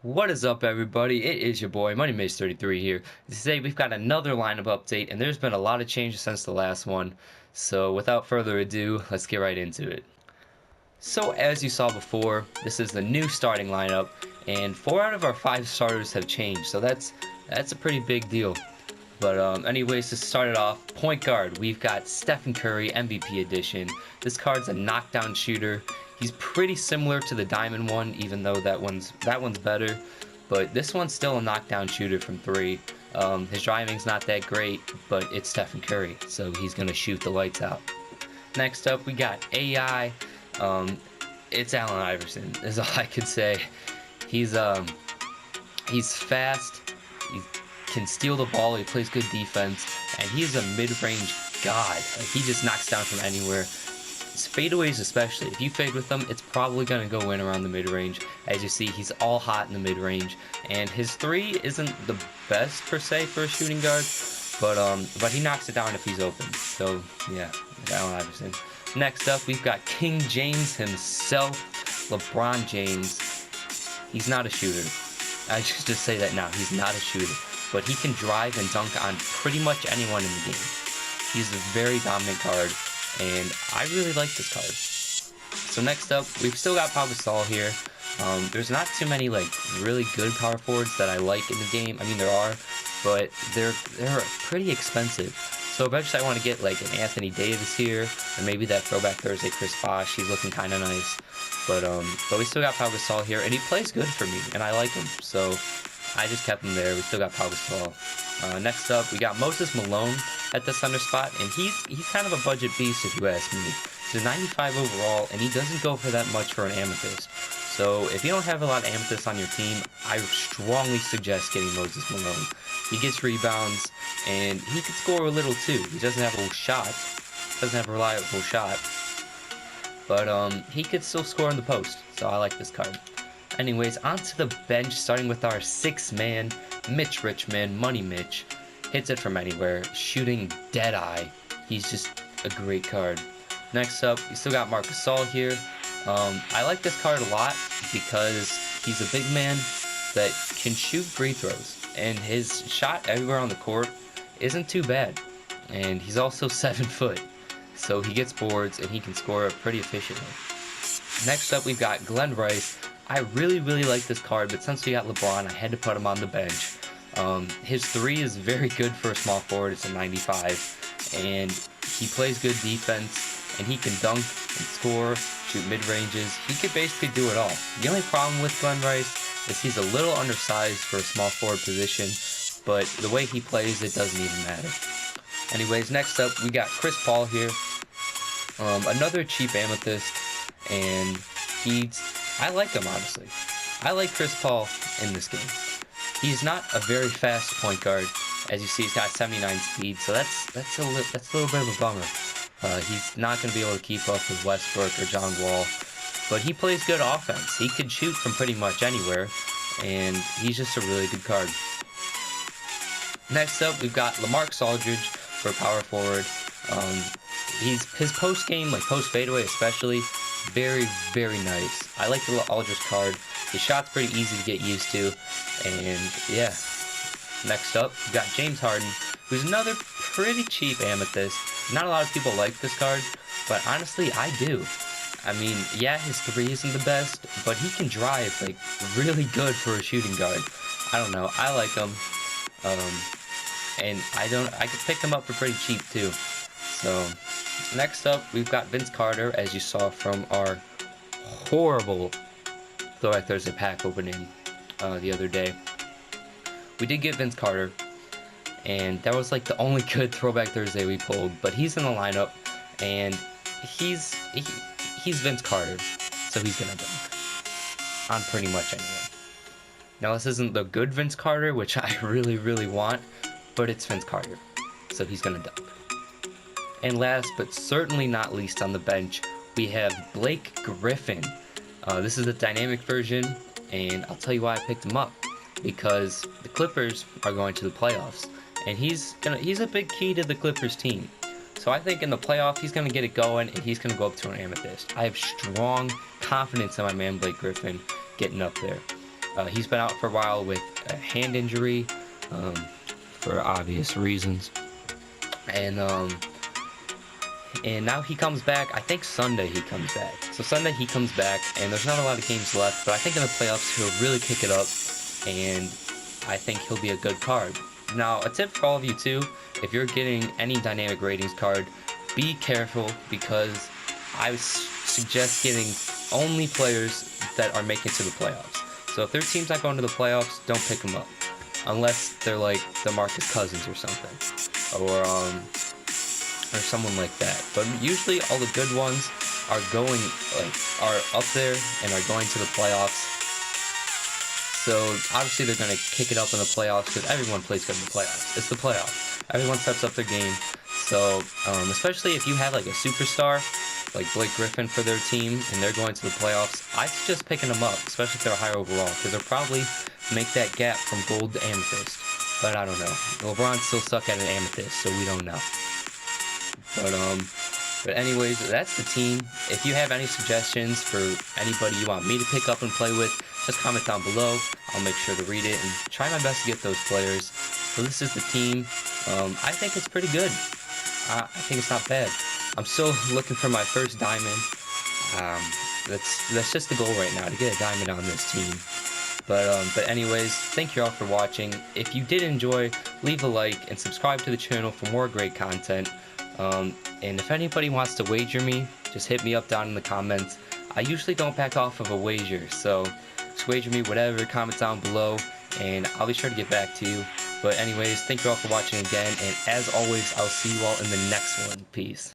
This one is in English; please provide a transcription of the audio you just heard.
What is up, everybody? It is your boy, MyTeam here. Today we've got another lineup update, and there's been a lot of changes since the last one. So without further ado, let's get right into it. So as you saw before, this is the new starting lineup, and 4 out of our 5 starters have changed. So that's a pretty big deal. But anyways, to start it off, point guard, we've got Stephen Curry, MVP edition. This card's a knockdown shooter. He's pretty similar to the diamond one, even though that one's better. But this one's still a knockdown shooter from 3. His driving's not that great, but it's Stephen Curry, so he's gonna shoot the lights out. Next up, we got AI. It's Allen Iverson, is all I could say. He's fast. He can steal the ball. He plays good defense, and he's a mid-range god. Like, he just knocks down from anywhere. His fadeaways especially, if you fade with them, it's probably going to go in around the mid-range. As you see, he's all hot in the mid-range, and his 3 isn't the best per se for a shooting guard, but he knocks it down if he's open. So yeah, Allen Iverson. Next up, we've got King James himself, LeBron James. He's not a shooter. I should just say that now. He's not a shooter, but he can drive and dunk on pretty much anyone in the game. He's a very dominant card, and I really like this card. So next up, we've still got Pau Gasol here. There's not too many like really good power forwards that I like in the game. I mean, there are, but they're pretty expensive. So eventually I want to get like an Anthony Davis here, or maybe that Throwback Thursday Chris Bosh. He's looking kind of nice. But we still got Pau Gasol here, and he plays good for me, and I like him. So I just kept him there. We still got Pau Gasol. Next up, we got Moses Malone at the center spot, and he's kind of a budget beast if you ask me. He's a 95 overall, and he doesn't go for that much for an amethyst. So if you don't have a lot of amethysts on your team, I strongly suggest getting Moses Malone. He gets rebounds, and he can score a little too. He doesn't have a reliable shot, but he could still score in the post. So I like this card. Anyways, onto the bench, starting with our 6th man, Mitch Richmond, Money Mitch. Hits it from anywhere, shooting dead eye. He's just a great card. Next up, we still got Marc Gasol here. I like this card a lot because he's a big man that can shoot free throws, and his shot everywhere on the court isn't too bad. And he's also 7 foot, so he gets boards and he can score pretty efficiently. Next up, we've got Glenn Rice. I really like this card, but since we got LeBron, I had to put him on the bench. His 3 is very good for a small forward. It's a 95, and he plays good defense, and he can dunk and score, shoot mid-ranges. He could basically do it all. The only problem with Glenn Rice is he's a little undersized for a small forward position, but the way he plays, it doesn't even matter. Anyways, next up, we got Chris Paul here. Another cheap amethyst, and I like him, honestly. I like Chris Paul in this game. He's not a very fast point guard. As you see, he's got 79 speed, so that's a little bit of a bummer. He's not going to be able to keep up with Westbrook or John Wall, but he plays good offense. He can shoot from pretty much anywhere, and he's just a really good card. Next up, we've got LaMarcus Aldridge for power forward. His post game, like post fadeaway especially, very nice. I like the Aldridge card. His shot's pretty easy to get used to, and yeah. Next up, we got James Harden, who's another pretty cheap amethyst. Not a lot of people like this card, but honestly, I do. I mean, yeah, his 3 isn't the best, but he can drive like really good for a shooting guard. I don't know, I like him, and I could pick him up for pretty cheap too. So next up, we've got Vince Carter, as you saw from our horrible Throwback Thursday pack opening the other day. We did get Vince Carter, and that was like the only good Throwback Thursday we pulled, but he's in the lineup, and he's Vince Carter, so he's gonna dunk on pretty much anyone. Now, this isn't the good Vince Carter, which I really want, but it's Vince Carter, so he's gonna dunk. And last but certainly not least on the bench, we have Blake Griffin. This is the dynamic version, and I'll tell you why I picked him up. Because the Clippers are going to the playoffs, and he's a big key to the Clippers team. So I think in the playoff, he's going to get it going, and he's going to go up to an amethyst. I have strong confidence in my man Blake Griffin getting up there. He's been out for a while with a hand injury, um, for obvious reasons, and now he comes back. I think Sunday he comes back. So Sunday he comes back, and there's not a lot of games left, but I think in the playoffs he'll really kick it up, and I think he'll be a good card. Now, a tip for all of you too, if you're getting any dynamic ratings card, be careful, because I suggest getting only players that are making it to the playoffs. So if their team's not going to the playoffs, don't pick them up, unless they're like DeMarcus Cousins or something, or someone like that. But usually all the good ones are are up there and are going to the playoffs. So obviously they're going to kick it up in the playoffs, because everyone plays good in the playoffs. It's the playoffs. Everyone steps up their game. So especially if you have like a superstar like Blake Griffin for their team and they're going to the playoffs, I suggest picking them up, especially if they're higher overall, because they'll probably make that gap from gold to amethyst. But I don't know. LeBron still suck at an amethyst, so we don't know. But anyways, that's the team. If you have any suggestions for anybody you want me to pick up and play with, just comment down below. I'll make sure to read it and try my best to get those players. So this is the team. I think it's pretty good. I think it's not bad. I'm still looking for my first diamond. That's just the goal right now, to get a diamond on this team. But anyways, thank you all for watching. If you did enjoy, leave a like and subscribe to the channel for more great content. And if anybody wants to wager me, just hit me up down in the comments. I usually don't back off of a wager, so just wager me whatever, comment down below, and I'll be sure to get back to you. But anyways, thank you all for watching again, and as always, I'll see you all in the next one. Peace.